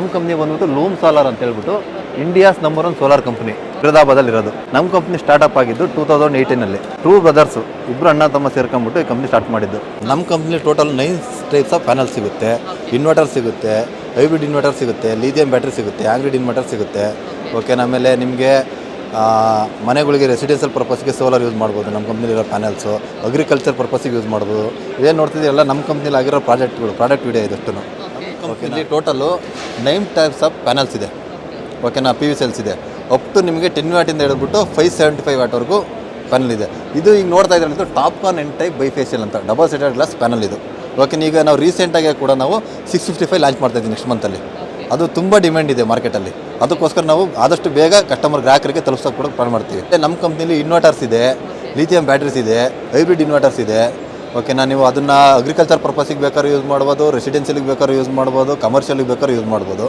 ನಮ್ಮ ಕಂಪ್ನಿ ಬಂದ್ಬಿಟ್ಟು loom solar ಅಂತ ಹೇಳ್ಬಿಟ್ಟು ಇಂಡಿಯಾಸ್ ನಂಬರ್ 1 ಸೋಲಾರ್ ಕಂಪ್ನಿ ಹೈದರಾಬಾದಲ್ಲಿ ಇರೋದು. ನಮ್ಮ ಕಂಪ್ನಿ ಸ್ಟಾರ್ಟ್ಅಪ್ ಆಗಿದ್ದು 2018 ಟೂ ಬ್ರದರ್ಸ್ ಇಬ್ಬರು ಅಣ್ಣ ತಮ್ಮ ಸೇರ್ಕೊಂಡ್ಬಿಟ್ಟು ಈ ಕಂಪ್ನಿ ಸ್ಟಾರ್ಟ್ ಮಾಡಿದ್ದು. ನಮ್ಮ company total 9 types of panel ಸಿಗುತ್ತೆ. ಇನ್ವರ್ಟರ್ ಸಿಗುತ್ತೆ, ಹೈಬ್ರಿಡ್ ಇನ್ವರ್ಟರ್ ಸಿಗುತ್ತೆ, ಲಿಥಿಯಂ ಬ್ಯಾಟ್ರಿ ಸಿಗುತ್ತೆ, ಆಂಗ್ರಿಡ್ ಇನ್ವರ್ಟರ್ ಸಿಗುತ್ತೆ. ಓಕೆನಾ. ಆಮೇಲೆ ನಿಮಗೆ ಮನೆಗಳಿಗೆ ರೆಸಿಡೆನ್ಷಿಯಲ್ ಪರ್ಪಸ್ಗೆ ಸೋಲಾರ್ ಯೂಸ್ ಮಾಡ್ಬೋದು. ನಮ್ಮ ಕಂಪ್ನಿಲಿರೋ ಪ್ಯಾನಲ್ಸು ಅಗ್ರಿಕಲ್ಚರ್ ಪರ್ಪಸ್ಸಿಗೆ ಯೂಸ್ ಮಾಡ್ಬೋದು. ಇದೇನು ನೋಡ್ತಿದ್ದೀರಲ್ಲ ನಮ್ಮ ಕಂಪ್ನಿಲಿ ಆಗಿರೋ ಪ್ರಾಡಕ್ಟ್ ವಿಡಿಯೋ ಇದಷ್ಟು. ಓಕೆನಾ. ಟೋಟಲು 9 ಟೈಪ್ಸ್ ಆಫ್ ಪ್ಯಾನಲ್ಸ್ ಇದೆ. ಓಕೆನಾ. PV ಸೆಲ್ಸ್ ಇದೆ. ಅಪ್ ಟು ನಿಮಗೆ 10 ವ್ಯಾಟಿಂದ ಹಿಡಿದ್ಬಿಟ್ಟು 575 ವ್ಯಾಟ್ವರೆಗೂ ಪ್ಯಾನಲ್ ಇದೆ. ಇದು ಈಗ ನೋಡ್ತಾ ಇದ್ರಲ್ಲಿ ಟಾಪ್ಕಾನ್ ಎನ್ ಟೈಪ್ ಬೈಫೇಷಿಯಲ್ ಅಂತ ಡಬಲ್ ಸೈಡೆಡ್ ಗ್ಲಾಸ್ ಪ್ಯಾನಲ್ ಇದು. ಓಕೆನಾ. ಈಗ ನಾವು ರೀಸೆಂಟಾಗಿ ಕೂಡ ನಾವು 655 ಲಾಂಚ್ ಮಾಡ್ತಾ ಇದ್ದೀವಿ ನೆಕ್ಸ್ಟ್ ಮಂತಲ್ಲಿ. ಅದು ತುಂಬ ಡಿಮ್ಯಾಂಡ್ ಇದೆ ಮಾರ್ಕೆಟಲ್ಲಿ. ಅದಕ್ಕೋಸ್ಕರ ನಾವು ಆದಷ್ಟು ಬೇಗ ಗ್ರಾಹಕರಿಗೆ ತಲುಪಿಸೋಕೆ ಕೂಡ ಪ್ಲಾನ್ ಮಾಡ್ತೀವಿ. ನಮ್ಮ ಕಂಪ್ನಿಲಿ ಇನ್ವರ್ಟರ್ಸ್ ಇದೆ, ಲಿಥಿಯಂ ಬ್ಯಾಟ್ರೀಸ್ ಇದೆ, ಹೈಬ್ರಿಡ್ ಇನ್ವರ್ಟರ್ಸ್ ಇದೆ. ಓಕೆನಾ. ನೀವು ಅದನ್ನು ಅಗ್ರಿಕಲ್ಚರ್ ಪರ್ಪಸ್ಸಿಗೆ ಬೇಕಾದ್ರೂ ಯೂಸ್ ಮಾಡ್ಬೋದು, ರೆಸಿಡೆನ್ಷಿಯಲ್ಗೆ ಬೇಕಾದ್ರೂ ಯೂಸ್ ಮಾಡ್ಬೋದು, ಕಮರ್ಷಿಯಲ್ಗೆ ಬೇಕಾದ್ರೂ ಯೂಸ್ ಮಾಡ್ಬೋದು.